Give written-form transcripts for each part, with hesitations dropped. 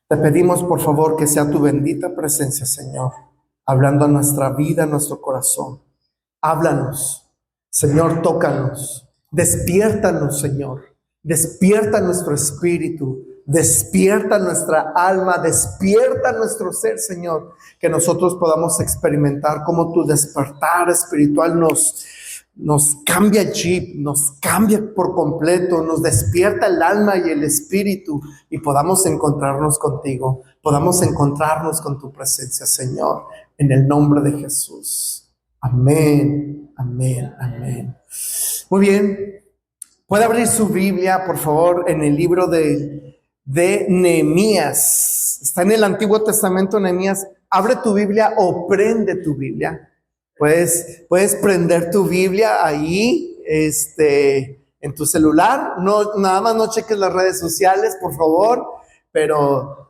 Te pedimos, por favor, que sea tu bendita presencia, Señor, hablando a nuestra vida, a nuestro corazón. Háblanos, Señor, tócanos, despiértanos, Señor, despierta nuestro espíritu, despierta nuestra alma, despierta nuestro ser, Señor, que nosotros podamos experimentar cómo tu despertar espiritual nos cambia el chip, nos cambia por completo, nos despierta el alma y el espíritu y podamos encontrarnos contigo, podamos encontrarnos con tu presencia, Señor, en el nombre de Jesús. Amén, amén, amén. Muy bien, puede abrir su Biblia, por favor, en el libro de Nehemías. Está en el Antiguo Testamento, Nehemías. Abre tu Biblia o prende tu Biblia. Puedes prender tu Biblia ahí, en tu celular. No, nada más no cheques las redes sociales, por favor, pero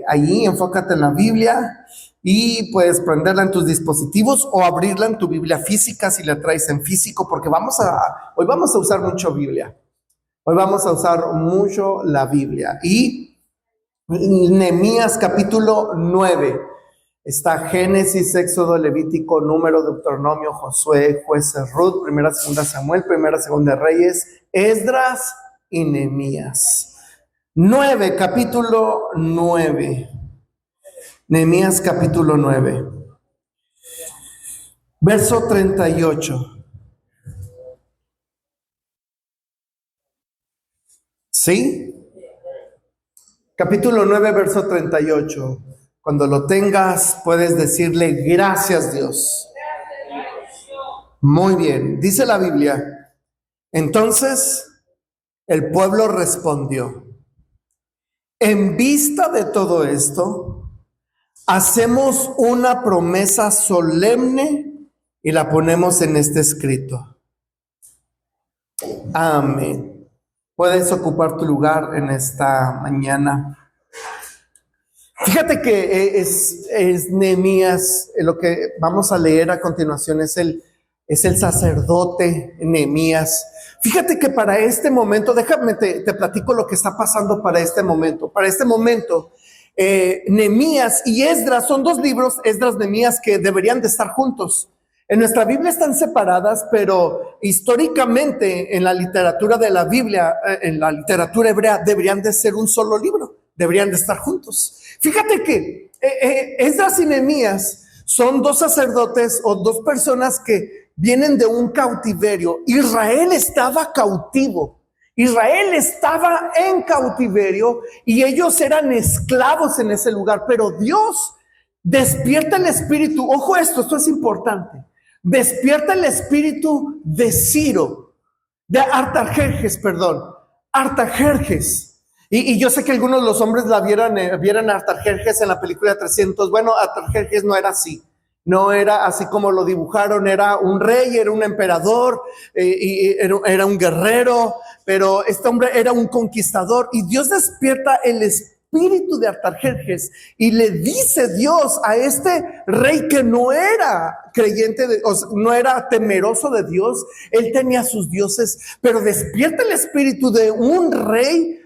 ahí enfócate en la Biblia y puedes prenderla en tus dispositivos o abrirla en tu Biblia física si la traes en físico, porque hoy vamos a usar mucho Biblia. Hoy vamos a usar mucho la Biblia. Y Nehemías capítulo 9. Está Génesis, Éxodo, Levítico, Número, Deuteronomio, Josué, Jueces, Ruth, Primera, Segunda Samuel, Primera, Segunda Reyes, Esdras y Nehemías. 9, capítulo 9. Nehemías capítulo 9. Verso 38. ¿Sí? Capítulo 9, verso 38. Cuando lo tengas, puedes decirle gracias, Dios. Muy bien, dice la Biblia. Entonces, el pueblo respondió: en vista de todo esto, hacemos una promesa solemne y la ponemos en este escrito. Amén. Puedes ocupar tu lugar en esta mañana. Fíjate que es Nehemías, lo que vamos a leer a continuación es el sacerdote Nehemías. Fíjate que para este momento, déjame te platico lo que está pasando para este momento. Para este momento, Nehemías y Esdras son dos libros, Esdras, Nehemías, que deberían de estar juntos. En nuestra Biblia están separadas, pero históricamente en la literatura de la Biblia, en la literatura hebrea, deberían de ser un solo libro, deberían de estar juntos. Fíjate que Esdras y Nehemías son dos sacerdotes o dos personas que vienen de un cautiverio. Israel estaba cautivo. Israel estaba en cautiverio y ellos eran esclavos en ese lugar. Pero Dios despierta el espíritu. Ojo esto es importante. Despierta el espíritu de Ciro, de Artajerjes. Y yo sé que algunos de los hombres la vieran a Artajerjes en la película 300. Bueno, Artajerjes no era así. No era así como lo dibujaron. Era un rey, era un emperador, era un guerrero. Pero este hombre era un conquistador. Y Dios despierta el espíritu de Artajerjes. Y le dice Dios a este rey que no era creyente, no era temeroso de Dios. Él tenía sus dioses. Pero despierta el espíritu de un rey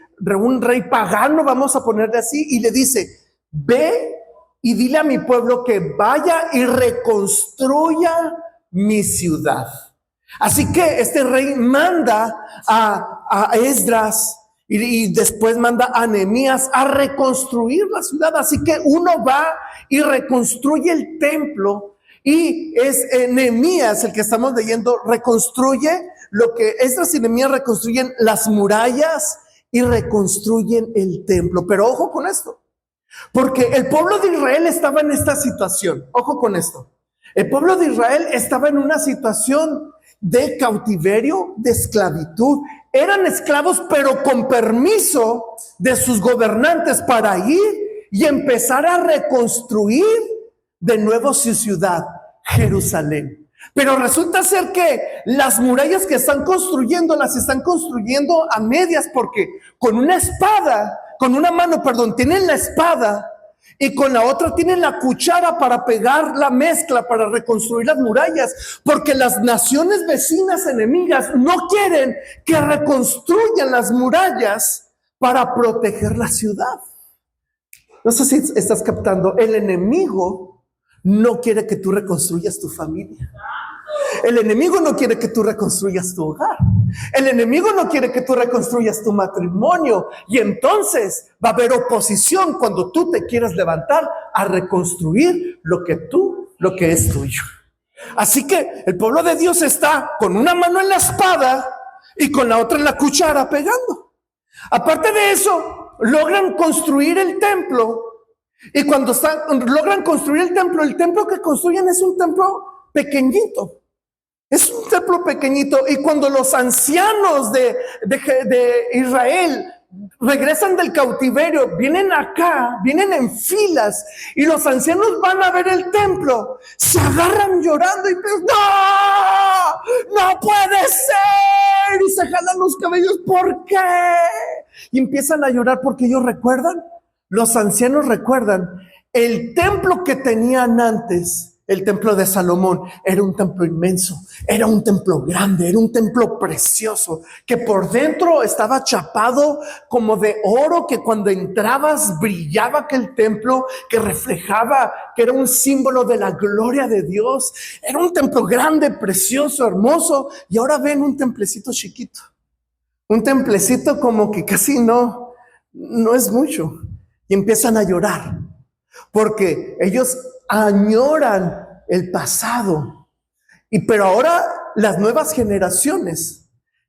pagano, vamos a ponerle así, y le dice: ve y dile a mi pueblo que vaya y reconstruya mi ciudad. Así que este rey manda a Esdras y después manda a Nehemías a reconstruir la ciudad. Así que uno va y reconstruye el templo, y es Nehemías, el que estamos leyendo, reconstruye lo que Esdras y Nehemías reconstruyen: las murallas, y reconstruyen el templo. Pero ojo con esto, porque el pueblo de Israel estaba en esta situación. Ojo con esto. El pueblo de Israel estaba en una situación de cautiverio, de esclavitud. Eran esclavos, pero con permiso de sus gobernantes para ir y empezar a reconstruir de nuevo su ciudad, Jerusalén. Pero resulta ser que las murallas que están construyendo, las están construyendo a medias, porque con una mano tienen la espada, y con la otra tienen la cuchara para pegar la mezcla, para reconstruir las murallas, porque las naciones vecinas enemigas no quieren que reconstruyan las murallas para proteger la ciudad. No sé si estás captando. El enemigo no quiere que tú reconstruyas tu familia. El enemigo no quiere que tú reconstruyas tu hogar. El enemigo no quiere que tú reconstruyas tu matrimonio. Y entonces va a haber oposición cuando tú te quieras levantar a reconstruir lo que es tuyo. Así que el pueblo de Dios está con una mano en la espada y con la otra en la cuchara pegando. Aparte de eso, logran construir el templo. Y cuando logran construir el templo que construyen es un templo pequeñito. Es un templo pequeñito. Y cuando los ancianos de Israel regresan del cautiverio, vienen acá, vienen en filas, y los ancianos van a ver el templo, se agarran llorando y dicen, no puede ser, y se jalan los cabellos. ¿Por qué? Y empiezan a llorar porque ellos recuerdan, los ancianos recuerdan el templo que tenían antes. El templo de Salomón era un templo inmenso, era un templo grande, era un templo precioso, que por dentro estaba chapado como de oro, que cuando entrabas brillaba aquel templo, que reflejaba, que era un símbolo de la gloria de Dios. Era un templo grande, precioso, hermoso, y ahora ven un templecito chiquito, un templecito como que casi no es mucho, y empiezan a llorar, porque ellos añoran el pasado. Pero ahora las nuevas generaciones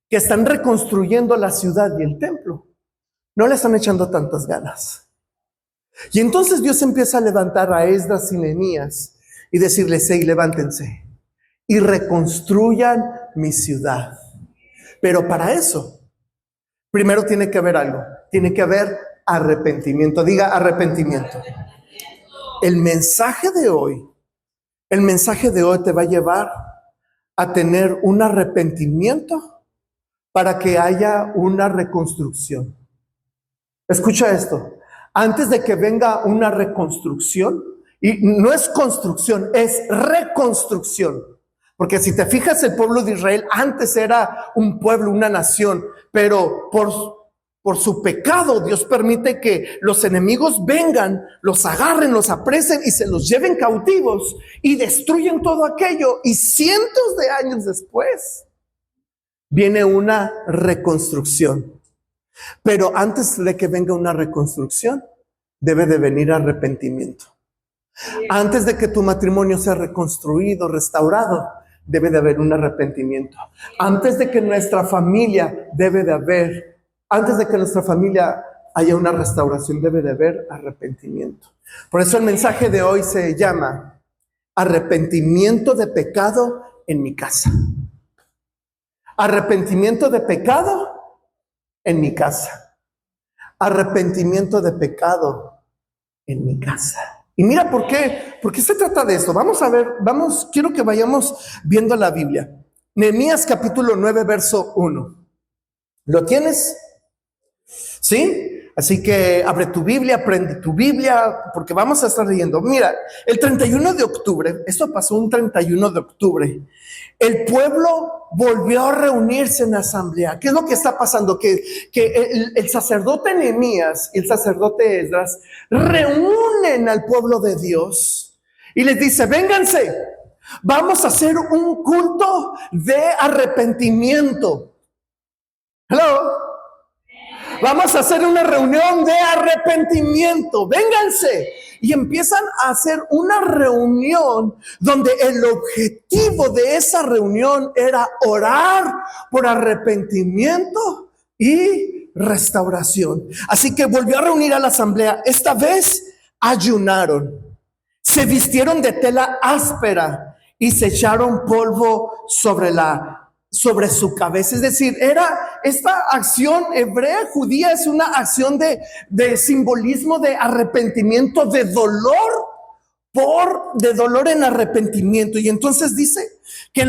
que están reconstruyendo la ciudad y el templo no le están echando tantas ganas. Y entonces Dios empieza a levantar a Esdras y Nehemías y decirles: hey, levántense y reconstruyan mi ciudad. Pero para eso, primero tiene que haber algo, tiene que haber arrepentimiento. Diga arrepentimiento. El mensaje de hoy te va a llevar a tener un arrepentimiento para que haya una reconstrucción. Escucha esto. Antes de que venga una reconstrucción, y no es construcción, es reconstrucción. Porque si te fijas, el pueblo de Israel antes era un pueblo, una nación, pero por su pecado, Dios permite que los enemigos vengan, los agarren, los apresen y se los lleven cautivos y destruyen todo aquello. Y cientos de años después viene una reconstrucción. Pero antes de que venga una reconstrucción, debe de venir arrepentimiento. Antes de que tu matrimonio sea reconstruido, restaurado, debe de haber un arrepentimiento. Antes de que nuestra familia haya una restauración, debe de haber arrepentimiento. Por eso el mensaje de hoy se llama arrepentimiento de pecado en mi casa. Arrepentimiento de pecado en mi casa. Arrepentimiento de pecado en mi casa. Y mira por qué se trata de esto. Vamos a ver, quiero que vayamos viendo la Biblia. Nehemías capítulo 9, verso 1. ¿Lo tienes? ¿Sí? Así que abre tu Biblia, prende tu Biblia, porque vamos a estar leyendo. Mira, el 31 de octubre, esto pasó un 31 de octubre, el pueblo volvió a reunirse en asamblea. ¿Qué es lo que está pasando? Que el sacerdote Nehemías y el sacerdote Esdras reúnen al pueblo de Dios y les dice: vénganse, vamos a hacer un culto de arrepentimiento. Hello. Vamos a hacer una reunión de arrepentimiento. Vénganse. Y empiezan a hacer una reunión donde el objetivo de esa reunión era orar por arrepentimiento y restauración. Así que volvió a reunir a la asamblea. Esta vez ayunaron, se vistieron de tela áspera y se echaron polvo sobre su cabeza. Es decir, esta acción hebrea judía es una acción de simbolismo de arrepentimiento, de dolor en arrepentimiento. Y entonces dice que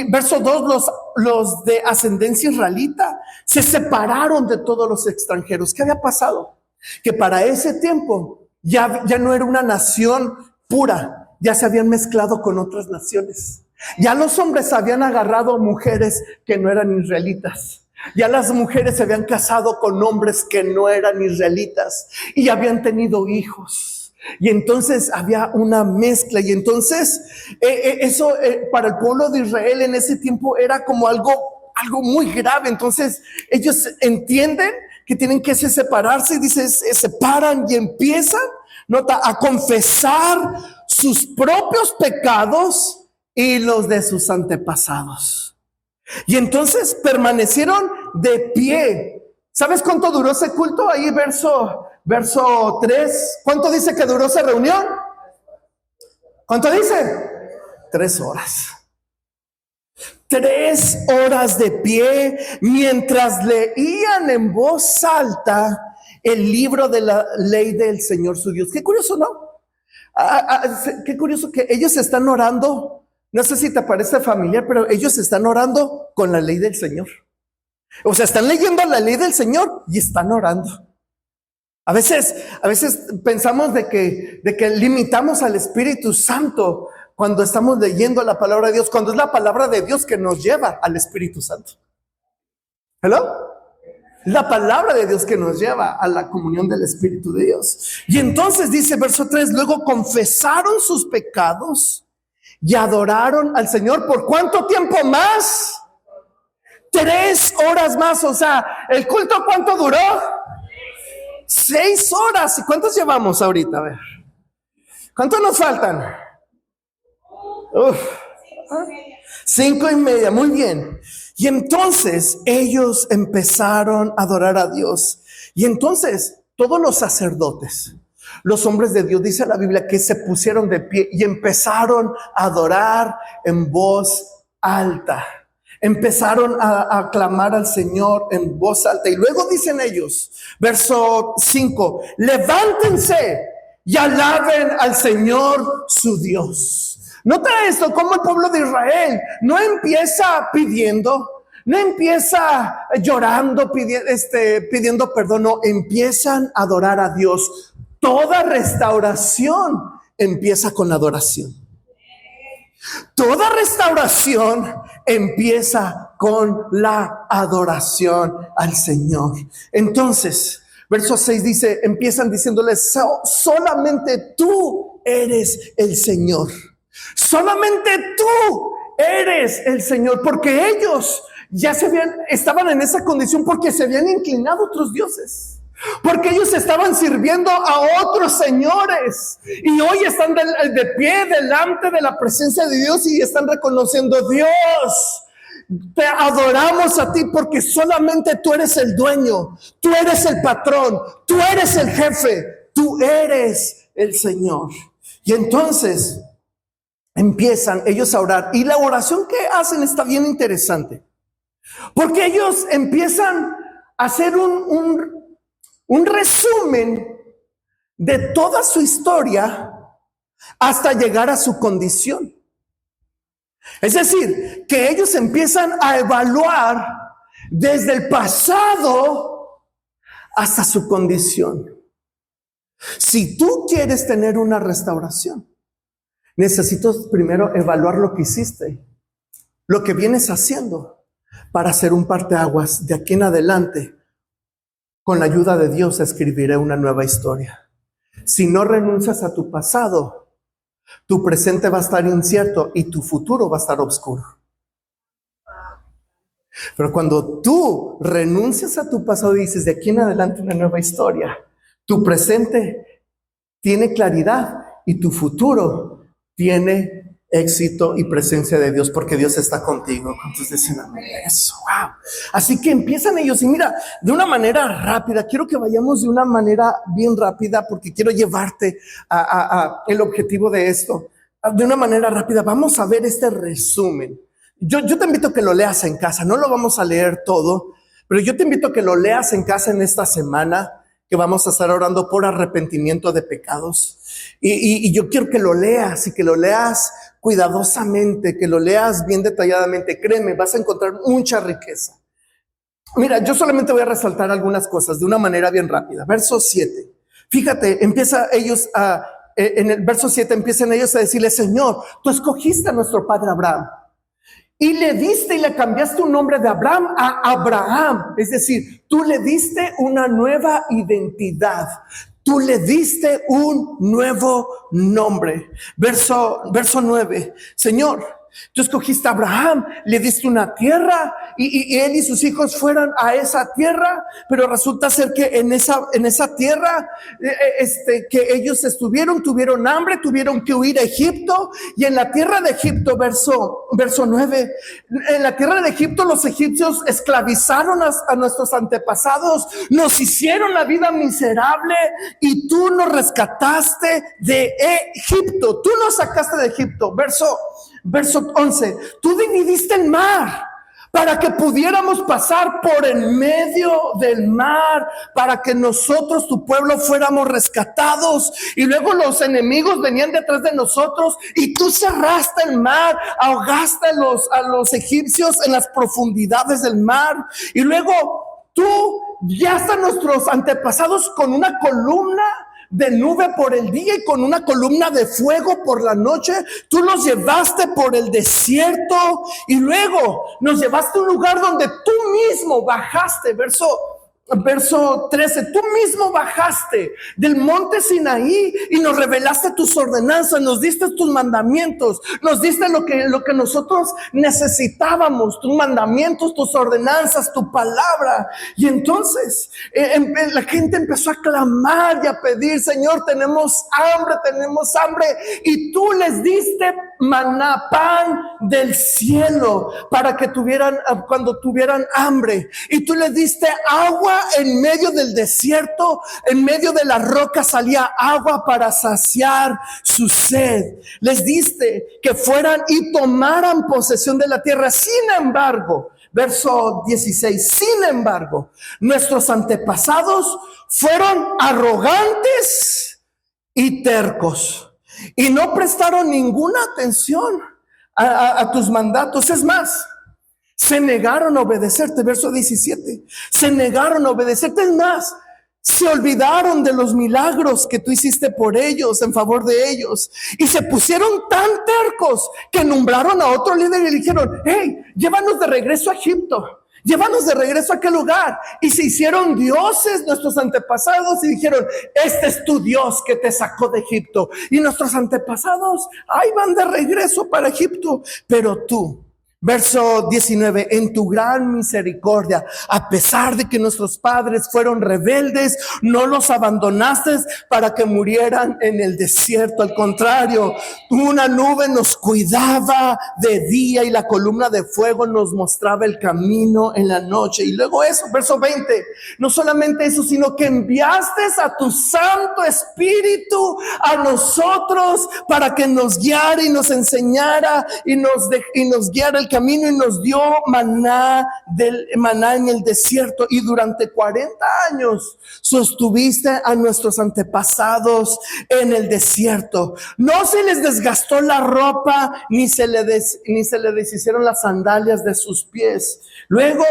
verso 2, los de ascendencia israelita se separaron de todos los extranjeros. ¿Qué había pasado? Que para ese tiempo ya no era una nación pura, ya se habían mezclado con otras naciones. Ya los hombres habían agarrado mujeres que no eran israelitas. Ya las mujeres se habían casado con hombres que no eran israelitas y habían tenido hijos. Y entonces había una mezcla. Y entonces eso para el pueblo de Israel en ese tiempo era como algo muy grave. Entonces ellos entienden que tienen que separarse y dice, se separan y empiezan, nota, a confesar sus propios pecados y los de sus antepasados. Y entonces permanecieron de pie. ¿Sabes cuánto duró ese culto? Ahí verso 3. ¿Cuánto dice que duró esa reunión? ¿Cuánto dice? 3 horas. 3 horas de pie mientras leían en voz alta el libro de la ley del Señor su Dios. Qué curioso, ¿no? Qué curioso que ellos están orando. No sé si te parece familiar, pero ellos están orando con la ley del Señor. O sea, están leyendo la ley del Señor y están orando. A veces pensamos de que limitamos al Espíritu Santo cuando estamos leyendo la palabra de Dios, cuando es la palabra de Dios que nos lleva al Espíritu Santo. ¿Hello? Es la palabra de Dios que nos lleva a la comunión del Espíritu de Dios. Y entonces dice verso 3, luego confesaron sus pecados y adoraron al Señor. ¿Por cuánto tiempo más? 3 horas más. O sea, ¿el culto cuánto duró? 6 horas. ¿Y cuántos llevamos ahorita? A ver. ¿Cuántos nos faltan? 5:30. Muy bien. Y entonces ellos empezaron a adorar a Dios. Y entonces todos los sacerdotes, los hombres de Dios, dice la Biblia, que se pusieron de pie y empezaron a adorar en voz alta. Empezaron a clamar al Señor en voz alta. Y luego dicen ellos, verso 5, levántense y alaben al Señor su Dios. Nota esto, como el pueblo de Israel no empieza pidiendo, no empieza llorando, pidiendo perdón, no, empiezan a adorar a Dios. Toda restauración empieza con adoración. Toda restauración empieza con la adoración al Señor. Entonces, verso 6 dice, empiezan diciéndoles, solamente tú eres el Señor. Solamente tú eres el Señor, porque ellos ya estaban en esa condición porque se habían inclinado a otros dioses, porque ellos estaban sirviendo a otros señores y hoy están de pie delante de la presencia de Dios y están reconociendo, Dios, te adoramos a ti porque solamente tú eres el dueño, tú eres el patrón, tú eres el jefe, tú eres el Señor. Y entonces empiezan ellos a orar. Y la oración que hacen está bien interesante, porque ellos empiezan a hacer un resumen de toda su historia hasta llegar a su condición. Es decir, que ellos empiezan a evaluar desde el pasado hasta su condición. Si tú quieres tener una restauración, necesitas primero evaluar lo que hiciste, lo que vienes haciendo, para hacer un parteaguas. De aquí en adelante, con la ayuda de Dios, escribiré una nueva historia. Si no renuncias a tu pasado, tu presente va a estar incierto y tu futuro va a estar oscuro. Pero cuando tú renuncias a tu pasado y dices, de aquí en adelante una nueva historia, tu presente tiene claridad y tu futuro tiene éxito y presencia de Dios, porque Dios está contigo. ¿Cuántos dicen amén? Eso, wow. Así que empiezan ellos y mira, de una manera rápida, quiero que vayamos de una manera bien rápida porque quiero llevarte a el objetivo de esto. De una manera rápida, vamos a ver este resumen. Yo te invito a que lo leas en casa, no lo vamos a leer todo, pero yo te invito a que lo leas en casa en esta semana, que vamos a estar orando por arrepentimiento de pecados. Y yo quiero que lo leas y que lo leas cuidadosamente, que lo leas bien detalladamente. Créeme, vas a encontrar mucha riqueza. Mira, yo solamente voy a resaltar algunas cosas de una manera bien rápida. Verso 7. Fíjate, en el verso 7 empiezan ellos a decirle, Señor, tú escogiste a nuestro padre Abraham Y le diste y le cambiaste un nombre de Abraham a Abraham. Es decir, tú le diste una nueva identidad. Tú le diste un nuevo nombre. Verso 9. Señor, tú escogiste a Abraham, le diste una tierra y él y sus hijos fueron a esa tierra, pero resulta ser que en esa tierra que ellos tuvieron hambre, tuvieron que huir a Egipto, y en la tierra de Egipto, verso 9, en la tierra de Egipto los egipcios esclavizaron a nuestros antepasados, nos hicieron la vida miserable y tú nos rescataste de Egipto, tú nos sacaste de Egipto. Verso 11, tú dividiste el mar para que pudiéramos pasar por en medio del mar, para que nosotros, tu pueblo, fuéramos rescatados. Y luego los enemigos venían detrás de nosotros y tú cerraste el mar, ahogaste a los egipcios en las profundidades del mar. Y luego tú guiaste a nuestros antepasados con una columna de nube por el día y con una columna de fuego por la noche. Tú los llevaste por el desierto y luego nos llevaste a un lugar donde tú mismo bajaste. Verso 13, tú mismo bajaste del monte Sinaí y nos revelaste tus ordenanzas, nos diste tus mandamientos, nos diste lo que nosotros necesitábamos, tus mandamientos, tus ordenanzas, tu palabra. Y entonces la gente empezó a clamar y a pedir: Señor, tenemos hambre, y tú les diste maná, pan del cielo, para que cuando tuvieran hambre, y tú les diste agua en medio del desierto, en medio de la roca salía agua para saciar su sed. Les diste que fueran y tomaran posesión de la tierra. Sin embargo, verso 16, sin embargo, nuestros antepasados fueron arrogantes y tercos y no prestaron ninguna atención a tus mandatos. Es más, se negaron a obedecerte. Verso 17, se negaron a obedecerte. Es más, se olvidaron de los milagros que tú hiciste por ellos, en favor de ellos, y se pusieron tan tercos que nombraron a otro líder y le dijeron: hey, llévanos de regreso a Egipto, llévanos de regreso a aquel lugar. Y se hicieron dioses nuestros antepasados y dijeron: este es tu Dios que te sacó de Egipto. Y nuestros antepasados ahí van de regreso para Egipto. Pero tú, verso 19, en tu gran misericordia, a pesar de que nuestros padres fueron rebeldes, no los abandonaste para que murieran en el desierto. Al contrario, una nube nos cuidaba de día y la columna de fuego nos mostraba el camino en la noche. Y luego eso, verso 20, no solamente eso, sino que enviaste a tu Santo Espíritu a nosotros para que nos guiara y nos enseñara y nos guiara el camino, y nos dio maná en el desierto. Y durante 40 años sostuviste a nuestros antepasados en el desierto. No se les desgastó la ropa, ni se le deshicieron las sandalias de sus pies. Luego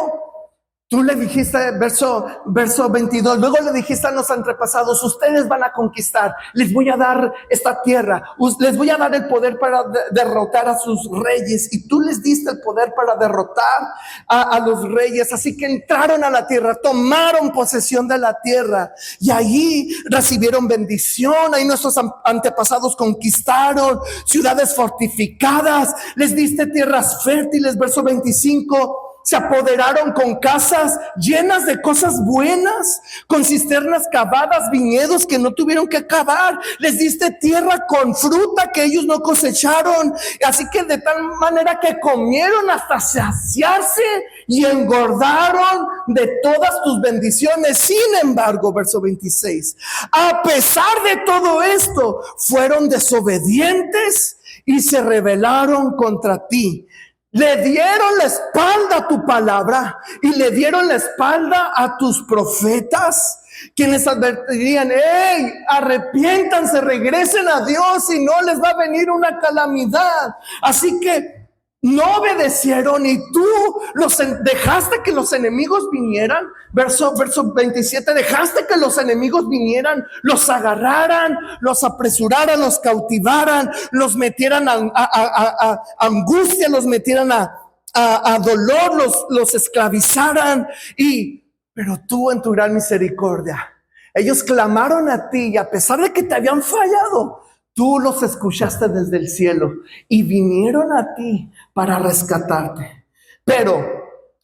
tú le dijiste, verso 22, luego le dijiste a los antepasados: ustedes van a conquistar, les voy a dar esta tierra, les voy a dar el poder para derrotar a sus reyes. Y tú les diste el poder para derrotar a los reyes. Así que entraron a la tierra, tomaron posesión de la tierra, y allí recibieron bendición. Ahí nuestros antepasados conquistaron ciudades fortificadas, les diste tierras fértiles. Verso 25, se apoderaron con casas llenas de cosas buenas, con cisternas cavadas, viñedos que no tuvieron que cavar. Les diste tierra con fruta que ellos no cosecharon. Así que de tal manera que comieron hasta saciarse y engordaron de todas tus bendiciones. Sin embargo, verso 26, a pesar de todo esto, fueron desobedientes y se rebelaron contra ti. Le dieron la espalda a tu palabra y le dieron la espalda a tus profetas, quienes advertirían: hey, arrepiéntanse, regresen a Dios, y no les va a venir una calamidad. Así que no obedecieron, y tú dejaste que los enemigos vinieran. Verso 27, dejaste que los enemigos vinieran, los agarraran, los apresuraran, los cautivaran, los metieran a angustia, los metieran a a dolor los esclavizaran. Pero tú en tu gran misericordia, ellos clamaron a ti y a pesar de que te habían fallado, tú los escuchaste desde el cielo y vinieron a ti para rescatarte. Pero,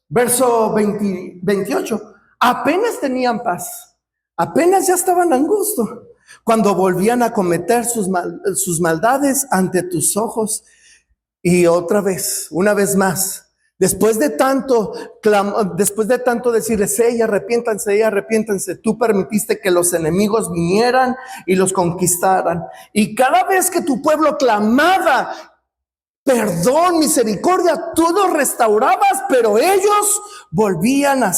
verso 28, apenas tenían paz, apenas ya estaban en gusto, cuando volvían a cometer sus maldades ante tus ojos. Y otra vez, una vez más, después de tanto decirles, arrepiéntanse, tú permitiste que los enemigos vinieran y los conquistaran. Y cada vez que tu pueblo clamaba perdón, misericordia, tú los restaurabas, pero ellos volvían a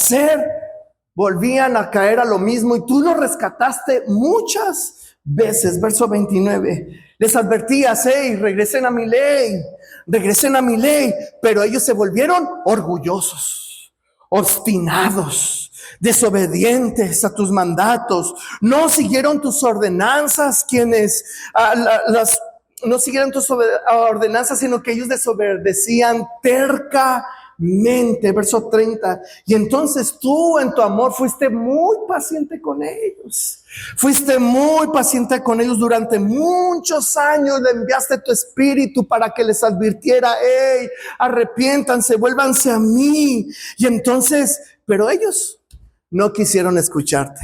caer a lo mismo y tú los rescataste muchas veces. Verso 29, les advertías, regresen a mi ley, pero ellos se volvieron orgullosos, obstinados, desobedientes a tus mandatos, no siguieron tus ordenanzas, no siguieron tus ordenanzas, sino que ellos desobedecían tercamente. Verso 30. Y entonces tú en tu amor fuiste muy paciente con ellos. Durante muchos años le enviaste tu espíritu para que les advirtiera, arrepiéntanse, vuélvanse a mí. Y entonces, pero ellos no quisieron escucharte.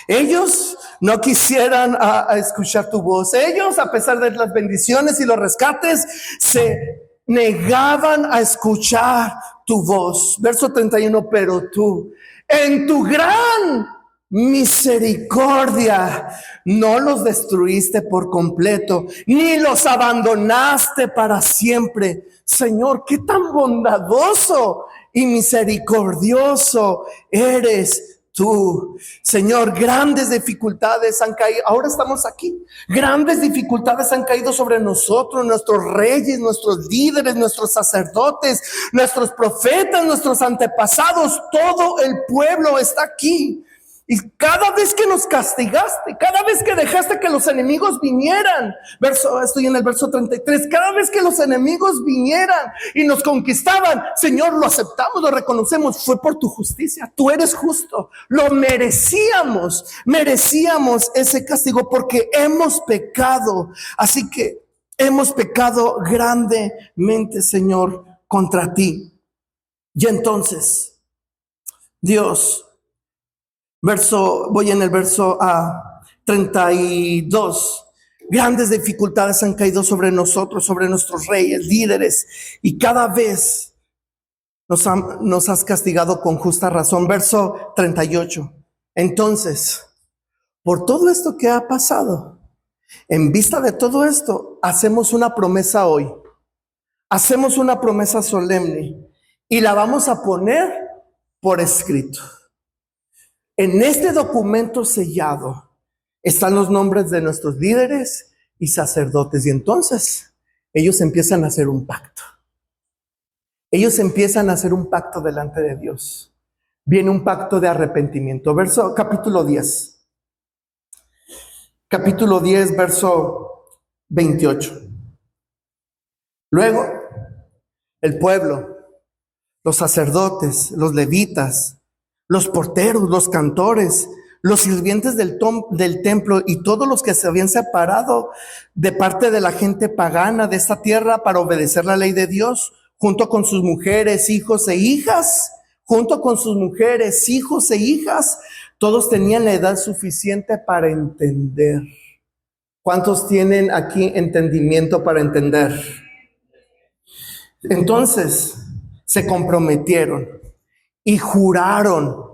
Ellos no quisieran escuchar tu voz. Ellos, a pesar de las bendiciones y los rescates, se negaban a escuchar tu voz. Verso 31, pero tú, en tu gran misericordia, no los destruiste por completo, ni los abandonaste para siempre. Señor, qué tan bondadoso y misericordioso eres tú. Señor, grandes dificultades han caído. Ahora estamos aquí. Grandes dificultades han caído sobre nosotros, nuestros reyes, nuestros líderes, nuestros sacerdotes, nuestros profetas, nuestros antepasados. Todo el pueblo está aquí. Y cada vez que nos castigaste, cada vez que dejaste que los enemigos vinieran, estoy en el verso 33, cada vez que los enemigos vinieran y nos conquistaban, Señor, lo aceptamos, lo reconocemos, fue por tu justicia, tú eres justo, lo merecíamos ese castigo porque hemos pecado, así que hemos pecado grandemente, Señor, contra ti. Y entonces, Dios, voy en el verso 32. Grandes dificultades han caído sobre nosotros, sobre nuestros reyes, líderes, y cada vez nos has castigado con justa razón. Verso 38. Entonces, por todo esto que ha pasado, en vista de todo esto, hacemos una promesa hoy. Hacemos una promesa solemne y la vamos a poner por escrito. En este documento sellado están los nombres de nuestros líderes y sacerdotes. Y entonces ellos empiezan a hacer un pacto. Ellos empiezan a hacer un pacto delante de Dios. Viene un pacto de arrepentimiento. Capítulo 10. Capítulo 10, verso 28. Luego, el pueblo, los sacerdotes, los levitas, los porteros, los cantores, los sirvientes del templo y todos los que se habían separado de parte de la gente pagana de esta tierra para obedecer la ley de Dios, junto con sus mujeres, hijos e hijas, todos tenían la edad suficiente para entender. ¿Cuántos tienen aquí entendimiento para entender? Entonces se comprometieron y juraron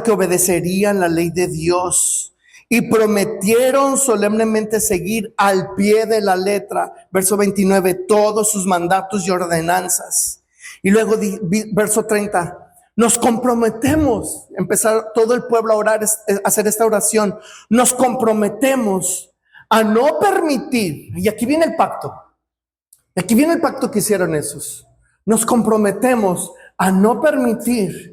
que obedecerían la ley de Dios y prometieron solemnemente seguir al pie de la letra, verso 29, todos sus mandatos y ordenanzas. Y luego verso 30, nos comprometemos, empezar todo el pueblo a orar, a hacer esta oración, nos comprometemos a no permitir, y aquí viene el pacto que hicieron esos, nos comprometemos a no permitir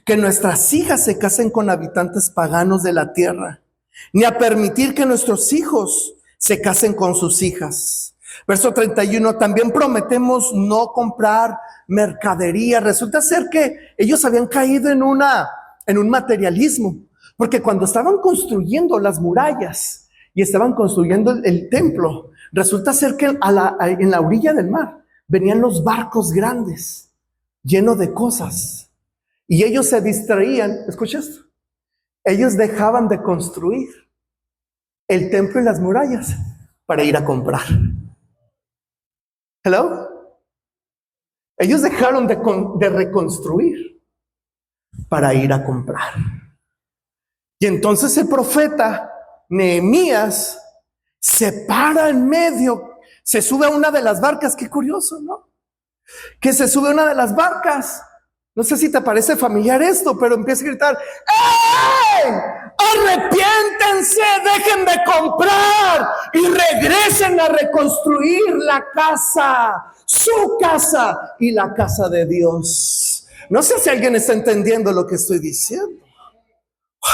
que nuestras hijas se casen con habitantes paganos de la tierra, ni a permitir que nuestros hijos se casen con sus hijas. Verso 31, también prometemos no comprar mercadería. Resulta ser que ellos habían caído en un materialismo, porque cuando estaban construyendo las murallas y estaban construyendo el templo, resulta ser que en la orilla del mar venían los barcos grandes llenos de cosas y ellos se distraían. ¿Escuchas? Ellos dejaban de construir el templo y las murallas para ir a comprar. ¿Hello? Ellos dejaron de reconstruir para ir a comprar. Y entonces el profeta Nehemías se para en medio, se sube a una de las barcas. Qué curioso, ¿no? Que se sube a una de las barcas. No sé si te parece familiar esto, pero empieza a gritar: ¡Ey! Arrepiéntense, dejen de comprar y regresen a reconstruir la casa, su casa y la casa de Dios. No sé si alguien está entendiendo lo que estoy diciendo.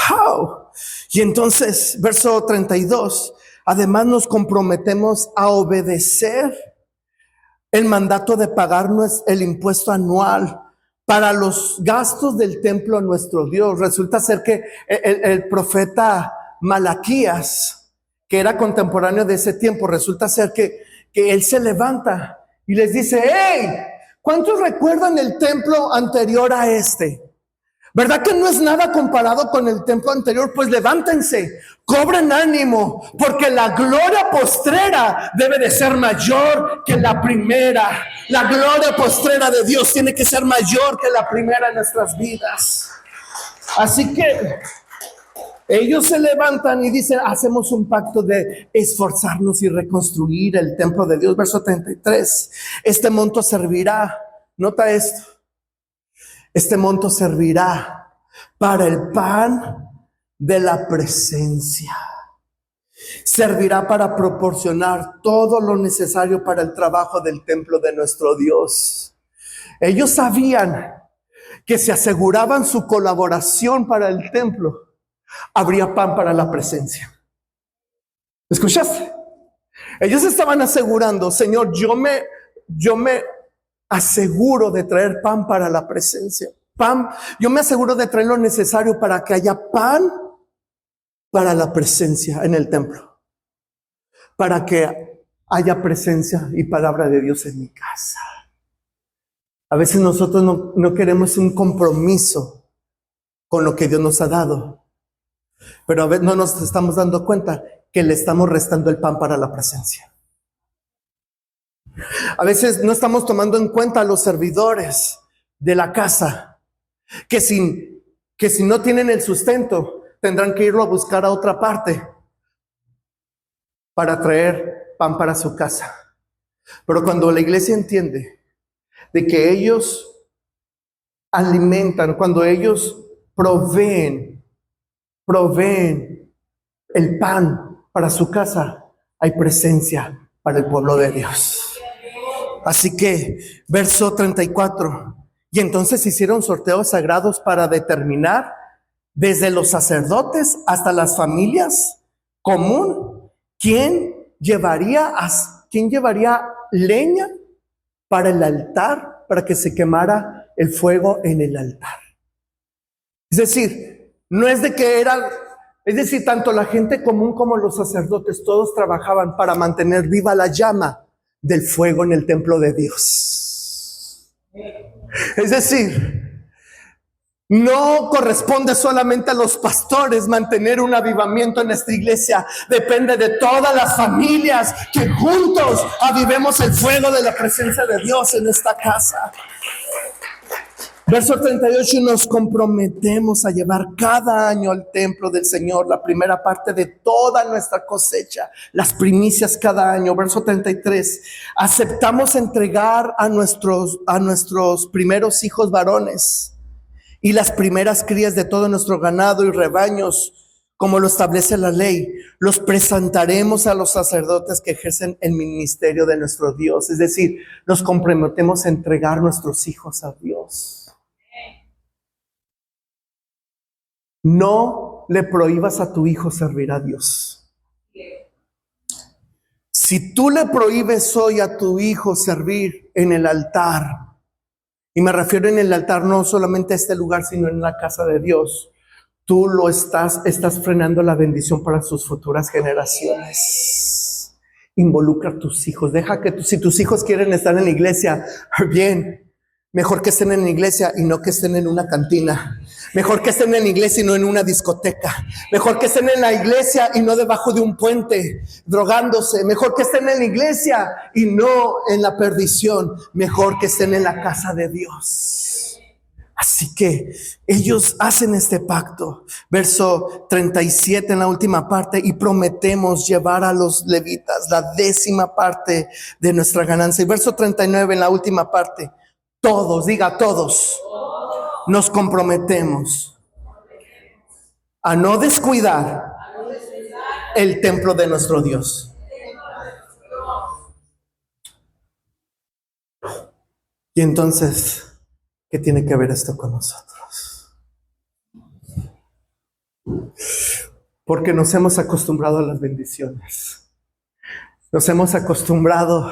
¡Wow! Y entonces, verso 32, además nos comprometemos a obedecer el mandato de pagarnos el impuesto anual para los gastos del templo a nuestro Dios. Resulta ser que el profeta Malaquías, que era contemporáneo de ese tiempo, resulta ser que él se levanta y les dice: ¡Hey! ¿Cuántos recuerdan el templo anterior a este? ¿Verdad que no es nada comparado con el templo anterior? Pues levántense, cobren ánimo, porque la gloria postrera debe de ser mayor que la primera. La gloria postrera de Dios tiene que ser mayor que la primera en nuestras vidas. Así que ellos se levantan y dicen: hacemos un pacto de esforzarnos y reconstruir el templo de Dios. Verso 33, este monto servirá, nota esto, este monto servirá para el pan de la presencia. Servirá para proporcionar todo lo necesario para el trabajo del templo de nuestro Dios. Ellos sabían que si aseguraban su colaboración para el templo, habría pan para la presencia. ¿Escuchaste? Ellos estaban asegurando: Señor, yo me aseguro de traer pan para la presencia. Pan, yo me aseguro de traer lo necesario para que haya pan para la presencia en el templo, para que haya presencia y palabra de Dios en mi casa. A veces nosotros no queremos un compromiso con lo que Dios nos ha dado, pero a veces no nos estamos dando cuenta que le estamos restando el pan para la presencia. A veces no estamos tomando en cuenta a los servidores de la casa, que si no tienen el sustento, tendrán que irlo a buscar a otra parte para traer pan para su casa. Pero cuando la iglesia entiende de que ellos alimentan, cuando ellos proveen el pan para su casa, hay presencia para el pueblo de Dios. Así que, verso 34, y entonces hicieron sorteos sagrados para determinar desde los sacerdotes hasta las familias común quién llevaría leña para el altar, para que se quemara el fuego en el altar. Es decir, tanto la gente común como los sacerdotes, todos trabajaban para mantener viva la llama del fuego en el templo de Dios. Es decir, no corresponde solamente a los pastores mantener un avivamiento en esta iglesia. Depende de todas las familias que juntos avivemos el fuego de la presencia de Dios en esta casa. Verso 38, nos comprometemos a llevar cada año al templo del Señor la primera parte de toda nuestra cosecha, las primicias cada año. Verso 33, aceptamos entregar a nuestros primeros hijos varones y las primeras crías de todo nuestro ganado y rebaños, como lo establece la ley. Los presentaremos a los sacerdotes que ejercen el ministerio de nuestro Dios. Es decir, nos comprometemos a entregar nuestros hijos a Dios. No le prohíbas a tu hijo servir a Dios. Si tú le prohíbes hoy a tu hijo servir en el altar, y me refiero en el altar no solamente a este lugar, sino en la casa de Dios, tú lo estás frenando la bendición para sus futuras generaciones. Involucra a tus hijos. Deja que si tus hijos quieren estar en la iglesia, bien, mejor que estén en la iglesia y no que estén en una cantina. Mejor que estén en la iglesia y no en una discoteca. Mejor que estén en la iglesia y no debajo de un puente drogándose. Mejor que estén en la iglesia y no en la perdición. Mejor que estén en la casa de Dios. Así que ellos hacen este pacto. Verso 37 en la última parte. Y prometemos llevar a los levitas la 10ª parte de nuestra ganancia. Y verso 39 en la última parte. Todos, diga todos. Nos comprometemos a no descuidar el templo de nuestro Dios. Y entonces, ¿qué tiene que ver esto con nosotros? Porque nos hemos acostumbrado a las bendiciones. Nos hemos acostumbrado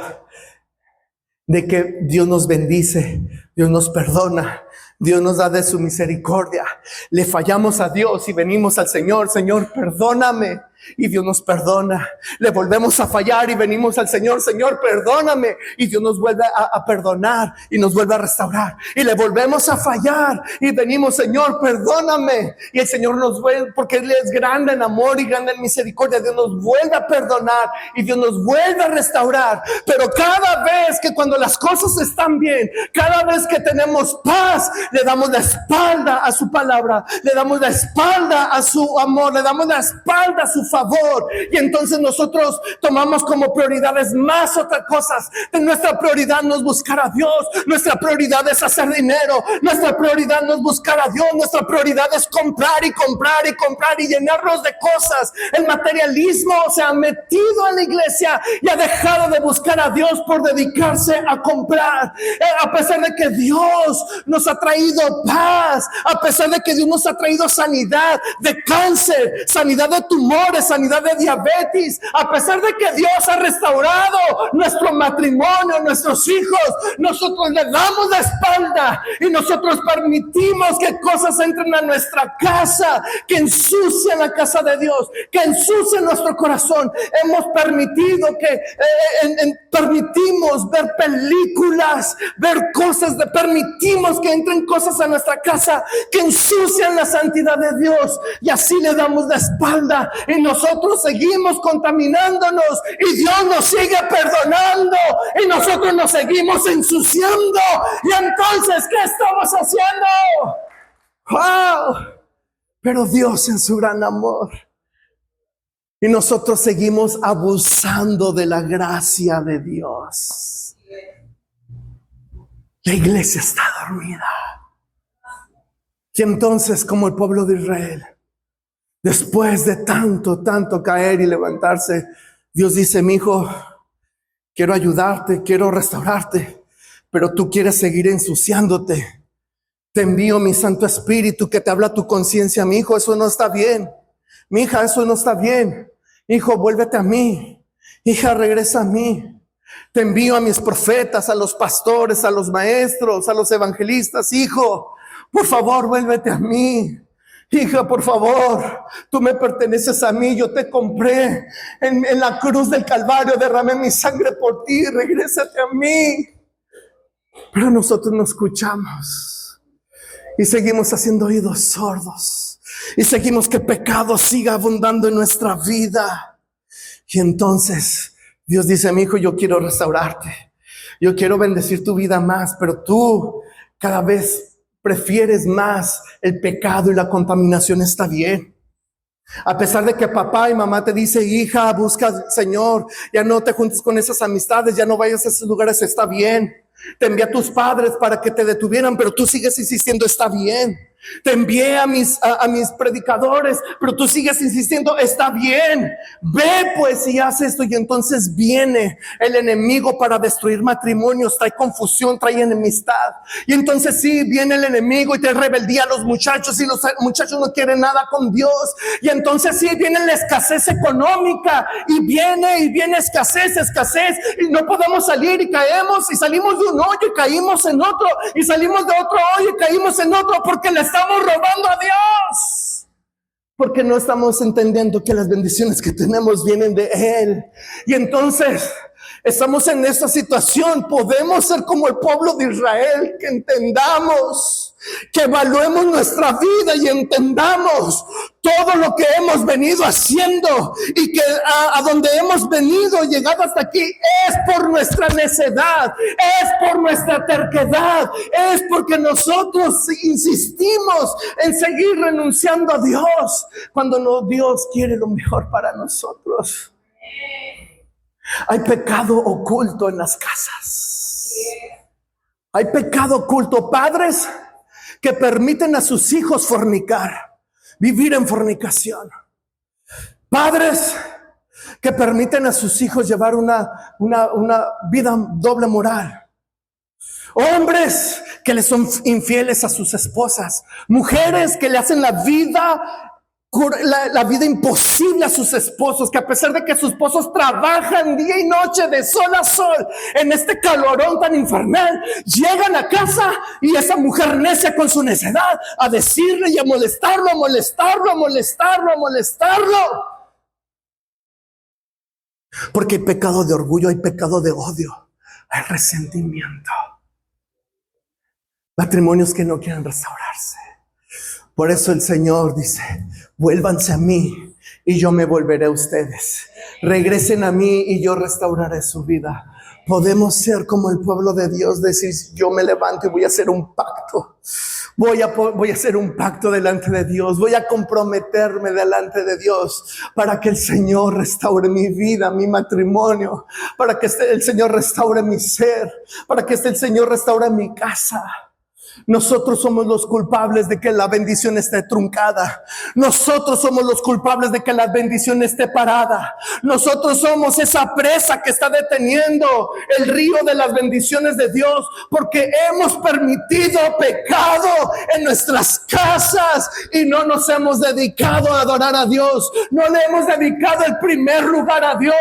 de que Dios nos bendice, Dios nos perdona, Dios nos da de su misericordia. Le fallamos a Dios y venimos al Señor. Señor, perdóname. Y Dios nos perdona. Le volvemos a fallar y venimos al Señor. Señor, perdóname. Y Dios nos vuelve a perdonar y nos vuelve a restaurar. Y le volvemos a fallar y venimos, Señor, perdóname. Y el Señor nos vuelve, porque Él es grande en amor y grande en misericordia. Dios nos vuelve a perdonar y Dios nos vuelve a restaurar. Pero cada vez que cuando las cosas están bien, cada vez que tenemos paz, le damos la espalda a su palabra, le damos la espalda a su amor, le damos la espalda a su favor. Y entonces nosotros tomamos como prioridades más otras cosas. Nuestra prioridad no es buscar a Dios, nuestra prioridad es hacer dinero, nuestra prioridad no es buscar a Dios, nuestra prioridad es comprar y comprar y comprar y llenarnos de cosas. El materialismo se ha metido en la iglesia y ha dejado de buscar a Dios por dedicarse a comprar. A pesar de que Dios nos ha traído paz, a pesar de que Dios nos ha traído sanidad de cáncer, sanidad de tumores, sanidad de diabetes, a pesar de que Dios ha restaurado nuestro matrimonio, nuestros hijos, nosotros le damos la espalda y nosotros permitimos que cosas entren a nuestra casa, que ensucian la casa de Dios, que ensucian nuestro corazón. Hemos permitido que permitimos ver películas, ver cosas, permitimos que entren cosas a nuestra casa que ensucian la santidad de Dios, y así le damos la espalda y nosotros seguimos contaminándonos y Dios nos sigue perdonando y nosotros nos seguimos ensuciando. Y entonces, ¿qué estamos haciendo? ¡Wow! Pero Dios en su gran amor, y nosotros seguimos abusando de la gracia de Dios. La iglesia está dormida. Y entonces, como el pueblo de Israel, después de tanto caer y levantarse, Dios dice: mi hijo, quiero ayudarte, quiero restaurarte, pero tú quieres seguir ensuciándote. Te envío mi Santo Espíritu que te habla a tu conciencia. Mi hijo, eso no está bien. Mi hija, eso no está bien. Hijo, vuélvete a mí. Hija, regresa a mí. Te envío a mis profetas, a los pastores, a los maestros, a los evangelistas. Hijo, por favor, vuélvete a mí. Hija, por favor, tú me perteneces a mí. Yo te compré en la cruz del Calvario, derramé mi sangre por ti. Regrésate a mí. Pero nosotros no escuchamos y seguimos haciendo oídos sordos y seguimos que pecado siga abundando en nuestra vida. Y entonces Dios dice: mi hijo, yo quiero restaurarte, yo quiero bendecir tu vida más, pero tú cada vez prefieres más el pecado y la contaminación. Está bien. A pesar de que papá y mamá te dice: hija, busca al Señor, ya no te juntes con esas amistades, ya no vayas a esos lugares. Está bien. Te envía a tus padres para que te detuvieran, pero tú sigues insistiendo. Está bien. Te envié a mis predicadores, pero tú sigues insistiendo. Está bien, ve pues y haz esto. Y entonces viene el enemigo para destruir matrimonios, trae confusión, trae enemistad. Y entonces sí, viene el enemigo y trae rebeldía a los muchachos, y los muchachos no quieren nada con Dios. Y entonces sí, viene la escasez económica, y viene escasez, y no podemos salir, y caemos, y salimos de un hoyo y caímos en otro, y salimos de otro hoyo y caímos en otro, porque le estamos robando a Dios, porque no estamos entendiendo que las bendiciones que tenemos vienen de Él. Y entonces estamos en esta situación. Podemos ser como el pueblo de Israel, que entendamos, que evaluemos nuestra vida y entendamos todo lo que hemos venido haciendo, y que a donde hemos venido, llegado hasta aquí, es por nuestra necedad, es por nuestra terquedad, es porque nosotros insistimos en seguir renunciando a Dios, cuando no, Dios quiere lo mejor para nosotros. Hay pecado oculto en las casas. Hay pecado oculto. Padres que permiten a sus hijos fornicar, vivir en fornicación. Padres que permiten a sus hijos llevar una vida doble moral. Hombres que le son infieles a sus esposas. Mujeres que le hacen la vida imposible a sus esposos, que a pesar de que sus esposos trabajan día y noche, de sol a sol, en este calorón tan infernal, llegan a casa y esa mujer necia con su necedad a decirle y a molestarlo. Porque hay pecado de orgullo, hay pecado de odio, hay resentimiento. Matrimonios que no quieren restaurarse. Por eso el Señor dice: vuélvanse a mí y yo me volveré a ustedes. Regresen a mí y yo restauraré su vida. Podemos ser como el pueblo de Dios, decir: yo me levanto y voy a hacer un pacto. Voy a hacer un pacto delante de Dios. Voy a comprometerme delante de Dios para que el Señor restaure mi vida, mi matrimonio, para que el Señor restaure mi ser, para que el Señor restaure mi casa. Nosotros somos los culpables de que la bendición esté truncada. Nosotros somos los culpables de que la bendición esté parada. Nosotros somos esa presa que está deteniendo el río de las bendiciones de Dios, porque hemos permitido pecado en nuestras casas y no nos hemos dedicado a adorar a Dios. No le hemos dedicado el primer lugar a Dios.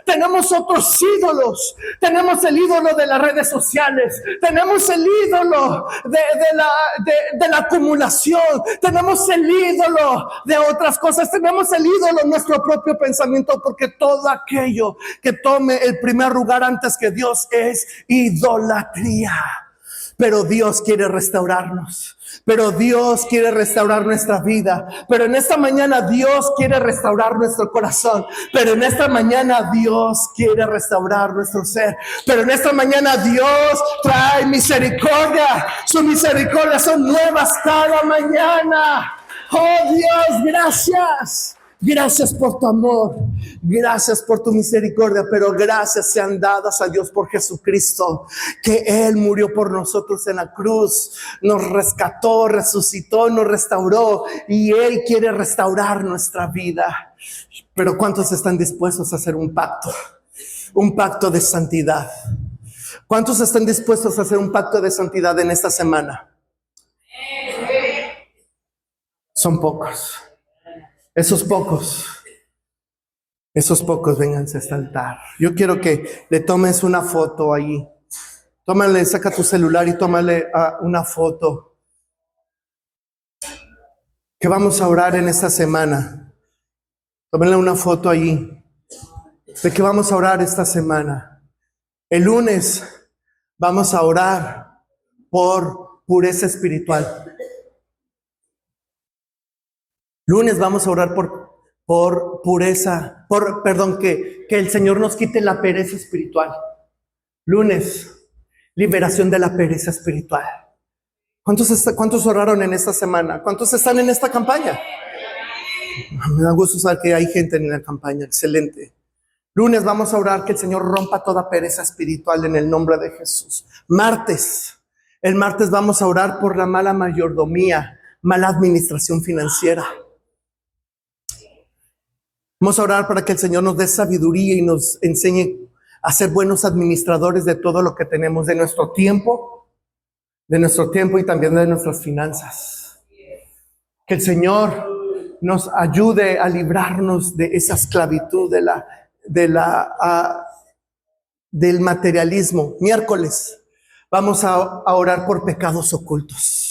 Tenemos otros ídolos. Tenemos el ídolo de las redes sociales. Tenemos el ídolo de la acumulación. Tenemos el ídolo de otras cosas. Tenemos el ídolo en nuestro propio pensamiento, porque todo aquello que tome el primer lugar antes que Dios es idolatría. Pero Dios quiere restaurarnos. Pero Dios quiere restaurar nuestra vida. Pero en esta mañana Dios quiere restaurar nuestro corazón. Pero en esta mañana Dios quiere restaurar nuestro ser. Pero en esta mañana Dios trae misericordia. Su misericordia son nuevas cada mañana. Oh Dios, gracias. Gracias por tu amor, gracias por tu misericordia, pero gracias sean dadas a Dios por Jesucristo, que Él murió por nosotros en la cruz, nos rescató, resucitó, nos restauró, y Él quiere restaurar nuestra vida. Pero ¿cuántos están dispuestos a hacer un pacto de santidad? ¿Cuántos están dispuestos a hacer un pacto de santidad en esta semana? Son pocos. Esos pocos, vénganse a este altar. Yo quiero que le tomes una foto ahí. Tómale, saca tu celular y tómale una foto. Que vamos a orar en esta semana. Tómale una foto ahí. De que vamos a orar esta semana. El lunes vamos a orar por pureza espiritual. Lunes vamos a orar por pureza, que el Señor nos quite la pereza espiritual. Lunes, liberación de la pereza espiritual. ¿Cuántos oraron en esta semana? ¿Cuántos están en esta campaña? Me da gusto saber que hay gente en la campaña, excelente. Lunes vamos a orar que el Señor rompa toda pereza espiritual en el nombre de Jesús. El martes vamos a orar por la mala mayordomía. mala administración financiera. Vamos a orar para que el Señor nos dé sabiduría y nos enseñe a ser buenos administradores de todo lo que tenemos, de nuestro tiempo y también de nuestras finanzas. Que el Señor nos ayude a librarnos de esa esclavitud del materialismo. Miércoles vamos a orar por pecados ocultos.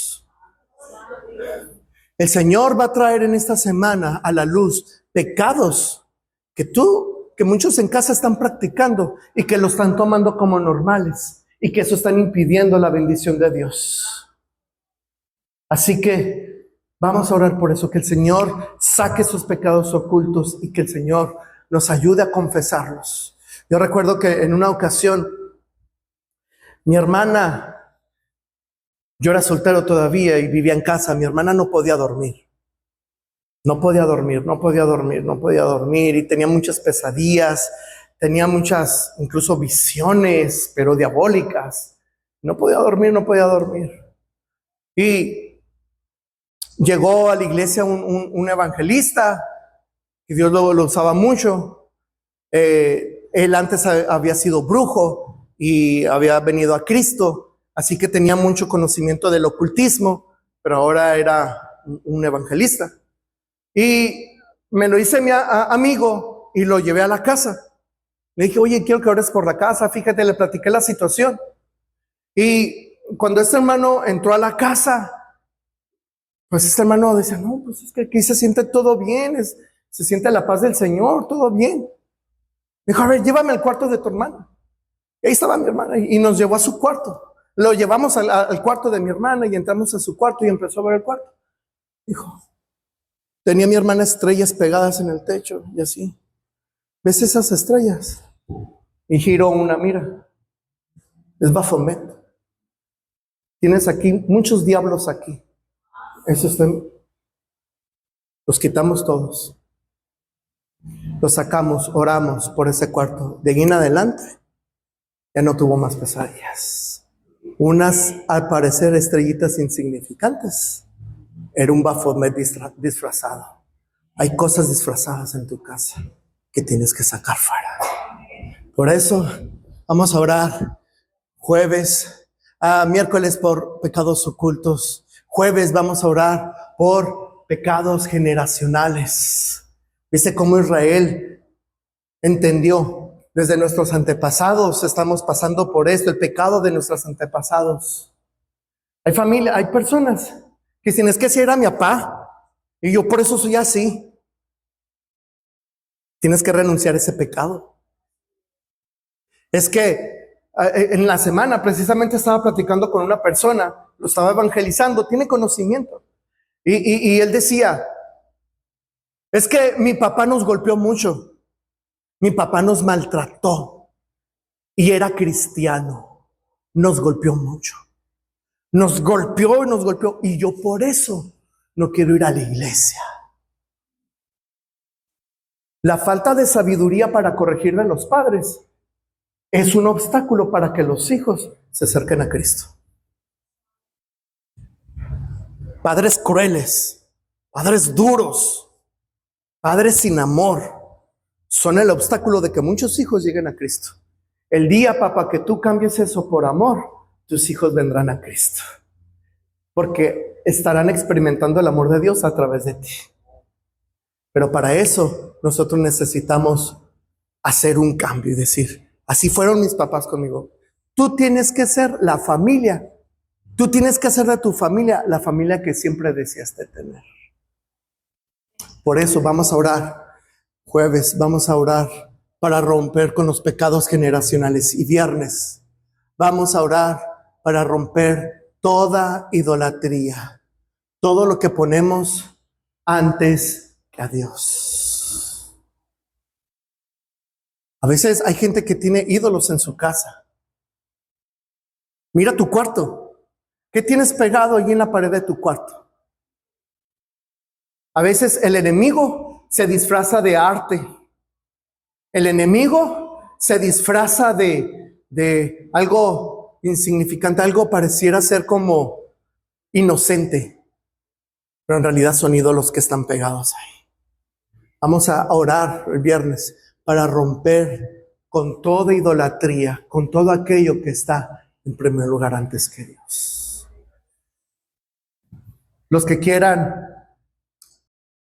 El Señor va a traer en esta semana a la luz pecados que muchos en casa están practicando y que lo están tomando como normales y que eso están impidiendo la bendición de Dios. Así que vamos a orar por eso, que el Señor saque sus pecados ocultos y que el Señor nos ayude a confesarlos. Yo recuerdo que en una ocasión mi hermana, yo era soltero todavía y vivía en casa, mi hermana no podía dormir. No podía dormir y tenía muchas pesadillas, tenía muchas incluso visiones, pero diabólicas. No podía dormir. Y llegó a la iglesia un evangelista, que Dios lo usaba mucho. Él antes había sido brujo y había venido a Cristo, así que tenía mucho conocimiento del ocultismo, pero ahora era un evangelista. Y me lo hice mi amigo y lo llevé a la casa. Le dije, oye, quiero que ores por la casa. Fíjate, le platiqué la situación. Y cuando este hermano entró a la casa, pues este hermano decía, no, pues es que aquí se siente todo bien, se siente la paz del Señor, todo bien. Dijo, a ver, llévame al cuarto de tu hermana. Y ahí estaba mi hermana y nos llevó a su cuarto. Lo llevamos al cuarto de mi hermana y entramos a su cuarto y empezó a ver el cuarto. Dijo, tenía mi hermana estrellas pegadas en el techo y así. ¿Ves esas estrellas? Y giró una, mira, es Baphomet. Tienes aquí muchos diablos aquí. Los quitamos todos. Los sacamos, oramos por ese cuarto. De ahí en adelante, ya no tuvo más pesadillas. Unas, al parecer, estrellitas insignificantes. Era un Baphomet disfrazado. Hay cosas disfrazadas en tu casa que tienes que sacar fuera. Por eso vamos a orar miércoles por pecados ocultos. Jueves vamos a orar por pecados generacionales. ¿Viste cómo Israel entendió? Desde nuestros antepasados estamos pasando por esto, el pecado de nuestros antepasados. Hay personas que dicen, es que si era mi papá y yo por eso soy así. Tienes que renunciar a ese pecado. Es que en la semana precisamente estaba platicando con una persona, lo estaba evangelizando, tiene conocimiento. Y él decía, es que mi papá nos golpeó mucho, mi papá nos maltrató y era cristiano, nos golpeó mucho. Nos golpeó y yo por eso no quiero ir a la iglesia. La falta de sabiduría para corregir de los padres es un obstáculo para que los hijos se acerquen a Cristo. Padres crueles, padres duros, padres sin amor, son el obstáculo de que muchos hijos lleguen a Cristo. El día, papá, que tú cambies eso por amor, tus hijos vendrán a Cristo, porque estarán experimentando el amor de Dios a través de ti. Pero para eso nosotros necesitamos hacer un cambio y decir, así fueron mis papás conmigo. Tú tienes que ser la familia, tú tienes que hacer de tu familia la familia que siempre deseaste tener. Por eso vamos a orar. Jueves vamos a orar para romper con los pecados generacionales, y viernes vamos a orar para romper toda idolatría, todo lo que ponemos antes que a Dios. A veces hay gente que tiene ídolos en su casa. Mira tu cuarto. ¿Qué tienes pegado allí en la pared de tu cuarto? A veces el enemigo se disfraza de arte. El enemigo se disfraza de algo insignificante, algo pareciera ser como inocente. pero en realidad son ídolos que están pegados ahí. Vamos a orar el viernes para romper con toda idolatría, con todo aquello que está en primer lugar antes que Dios. Los que quieran